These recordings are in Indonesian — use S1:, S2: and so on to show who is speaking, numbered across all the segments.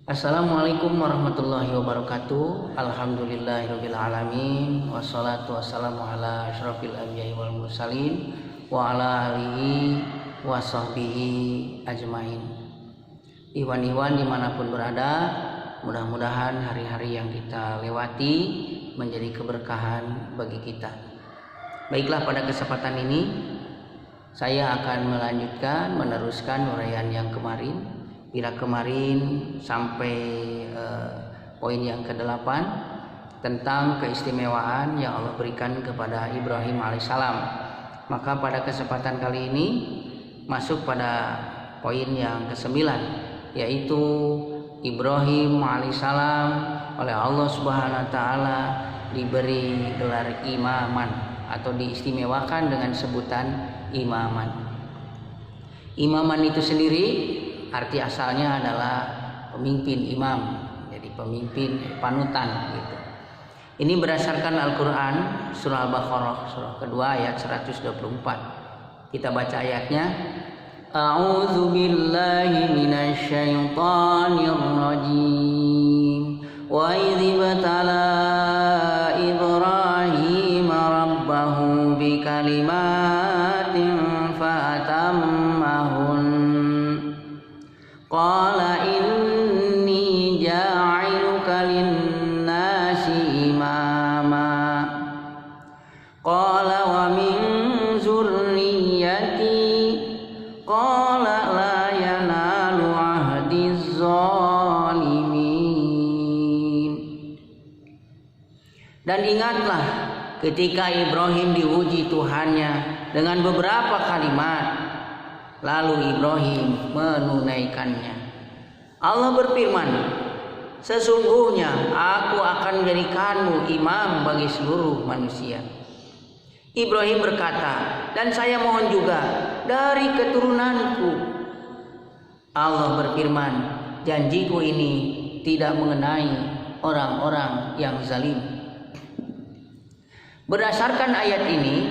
S1: Assalamualaikum warahmatullahi wabarakatuh. Alhamdulillahirabbil alamin. Wassalatu wassalamu ala asyrofil anbiya'i wal mursalin wa ala alihi wa sahbihi ajmain. Ikhwan-ikhwan dimanapun berada, mudah-mudahan hari-hari yang kita lewati menjadi keberkahan bagi kita. Baiklah, pada kesempatan ini saya akan meneruskan uraian yang kemarin. Bila kemarin sampai poin yang ke-8 tentang keistimewaan yang Allah berikan kepada Ibrahim alaihissalam. Maka pada kesempatan kali ini masuk pada poin yang ke-9, yaitu Ibrahim alaihissalam oleh Allah Subhanahu wa taala diberi gelar imaman atau diistimewakan dengan sebutan imaman. Imaman itu sendiri arti asalnya adalah pemimpin, imam, jadi pemimpin, panutan gitu. Ini berdasarkan Al-Quran surah Al-Baqarah surah kedua ayat 124. Kita baca ayatnya. A'udzu billahi minasy syaithanir rajim. Wa idz batala Ibrahim rabbahu bikalimatin fa'atammahun. Qala inni ja'iluka lin-nasi imama. Qala wa min zurriyyati. Qala la yanalu ahdiz zalimin. Dan ingatlah ketika Ibrahim diuji Tuhannya dengan beberapa kalimat, lalu Ibrahim menunaikannya. Allah berfirman, sesungguhnya aku akan menjadikanmu imam bagi seluruh manusia. Ibrahim berkata, dan saya mohon juga dari keturunanku. Allah berfirman, janjiku ini tidak mengenai orang-orang yang zalim. Berdasarkan ayat ini,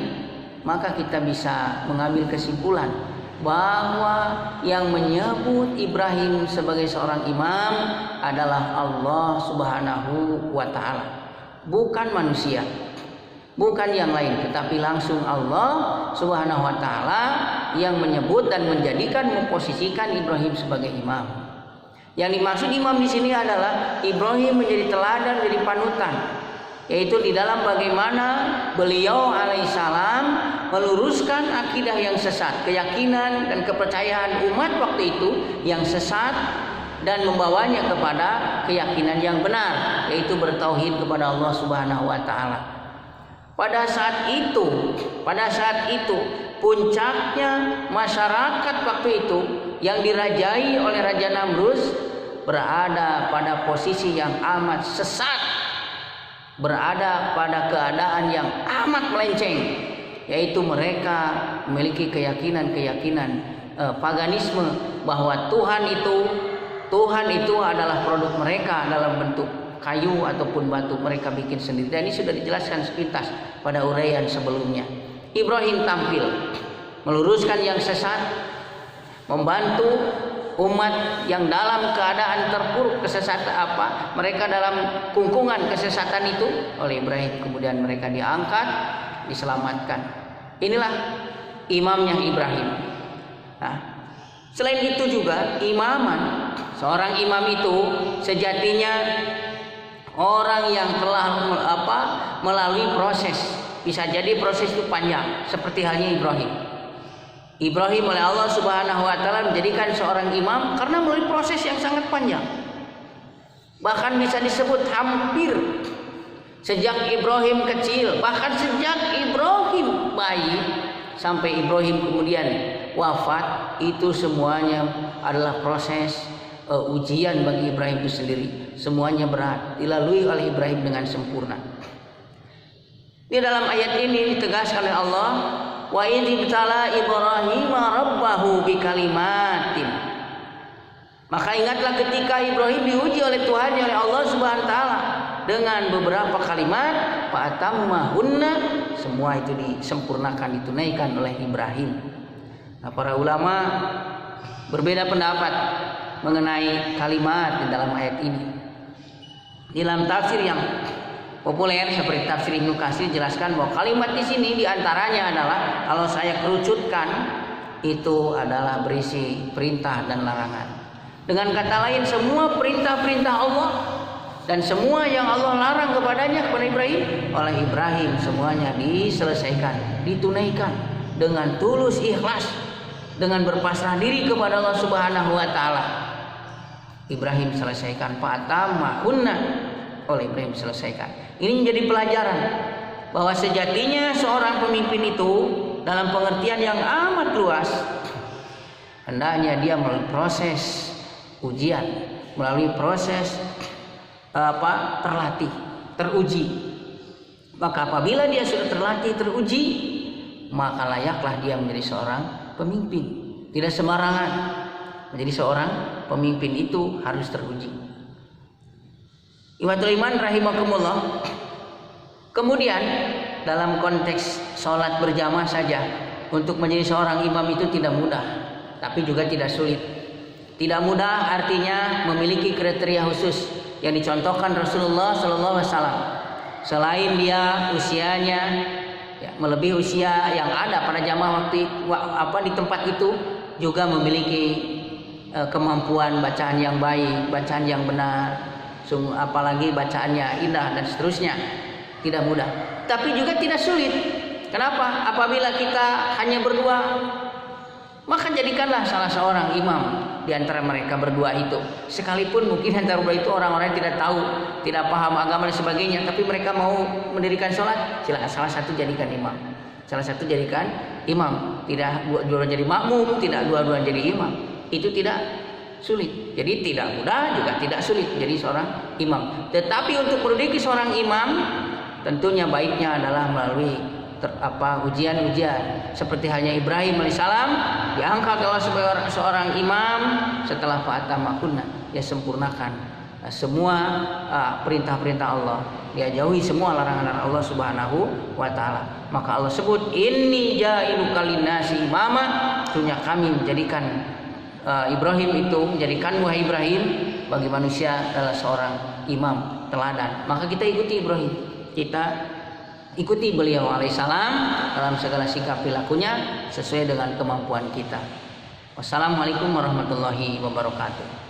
S1: maka kita bisa mengambil kesimpulan bahwa yang menyebut Ibrahim sebagai seorang imam adalah Allah Subhanahu wa taala, bukan manusia, bukan yang lain, tetapi langsung Allah Subhanahu wa taala yang menyebut dan menjadikan, memposisikan Ibrahim sebagai imam. Yang dimaksud imam di sini adalah Ibrahim menjadi teladan, menjadi panutan, yaitu di dalam bagaimana beliau alaihissalam meluruskan akidah yang sesat, keyakinan dan kepercayaan umat waktu itu yang sesat, dan membawanya kepada keyakinan yang benar, yaitu bertauhid kepada Allah Subhanahu wa taala. Pada saat itu puncaknya masyarakat waktu itu yang dirajai oleh Raja Namrus berada pada posisi yang amat sesat, berada pada keadaan yang amat melenceng, yaitu mereka memiliki keyakinan paganisme bahwa Tuhan itu adalah produk mereka dalam bentuk kayu ataupun batu mereka bikin sendiri. Dan ini sudah dijelaskan sepintas pada uraian sebelumnya. Ibrahim tampil meluruskan yang sesat, membantu umat yang dalam keadaan terpuruk kesesatan mereka dalam kungkungan kesesatan itu oleh Ibrahim, kemudian mereka diangkat, diselamatkan. Inilah imamnya Ibrahim. Nah, selain itu juga imaman, seorang imam itu sejatinya orang yang telah melalui proses, bisa jadi proses itu panjang, seperti halnya Ibrahim oleh Allah Subhanahu wa taala menjadikan seorang imam karena melalui proses yang sangat panjang. Bahkan bisa disebut hampir sejak Ibrahim kecil, bahkan sejak Ibrahim bayi sampai Ibrahim kemudian wafat, itu semuanya adalah proses ujian bagi Ibrahim itu sendiri. Semuanya berat, dilalui oleh Ibrahim dengan sempurna. Di dalam ayat ini ditegaskan oleh Allah, wa idz ibtala Ibrahim rabbahu bikalimatin. Maka ingatlah ketika Ibrahim diuji oleh Tuhan, oleh Allah Subhanahu wa taala dengan beberapa kalimat, fa'atammahunna, semua itu disempurnakan, ditunaikan oleh Ibrahim. Nah, para ulama berbeda pendapat mengenai kalimat di dalam ayat ini. Di dalam tafsir yang populer seperti tafsir Ibnu Katsir jelaskan bahwa kalimat di sini diantaranya adalah, kalau saya kerucutkan, itu adalah berisi perintah dan larangan. Dengan kata lain, semua perintah-perintah Allah dan semua yang Allah larang kepadanya, kepada Ibrahim, oleh Ibrahim semuanya diselesaikan, ditunaikan dengan tulus ikhlas, dengan berpasrah diri kepada Allah Subhanahu wa taala. Ibrahim selesaikan, fatamahunna, oleh Ibrahim selesaikan. Ini menjadi pelajaran bahwa sejatinya seorang pemimpin itu dalam pengertian yang amat luas, hendaknya dia melalui proses ujian, melalui proses terlatih, teruji. Maka apabila dia sudah terlatih, teruji, maka layaklah dia menjadi seorang pemimpin. Tidak sembarangan. Menjadi seorang pemimpin itu harus teruji. Ikhwatul iman rahimakumullah. Kemudian dalam konteks sholat berjamaah saja, untuk menjadi seorang imam itu tidak mudah, tapi juga tidak sulit. Tidak mudah artinya memiliki kriteria khusus yang dicontohkan Rasulullah SAW. Selain dia usianya melebihi usia yang ada pada jamaah waktu di tempat itu, juga memiliki kemampuan bacaan yang baik, bacaan yang benar, apalagi bacaannya indah dan seterusnya. Tidak mudah, tapi juga tidak sulit. Kenapa? Apabila kita hanya berdua, maka jadikanlah salah seorang imam di antara mereka berdua itu. Sekalipun mungkin antara berdua itu orang-orang yang tidak tahu, tidak paham agama dan sebagainya, tapi mereka mau mendirikan sholat, silakan salah satu jadikan imam. Salah satu jadikan imam. Tidak dua-dua jadi makmum, tidak dua-dua jadi imam. Itu tidak sulit. Jadi tidak mudah, juga tidak sulit jadi seorang imam. Tetapi untuk menduduki seorang imam, tentunya baiknya adalah melalui ujian-ujian, seperti halnya Ibrahim alaihissalam diangkat oleh seorang imam. Setelah fatamahunna, dia sempurnakan semua perintah-perintah Allah, dia jauhi semua larangan Allah Subhanahu wa taala. Maka Allah sebut, inni jailuka linnasi imama, sesungguhnya kami menjadikan Ibrahim itu, menjadikan wahai Ibrahim bagi manusia adalah seorang imam teladan. Maka kita ikuti Ibrahim, kita ikuti beliau alaihissalam dalam segala sikap perilakunya sesuai dengan kemampuan kita. Wassalamualaikum warahmatullahi wabarakatuh.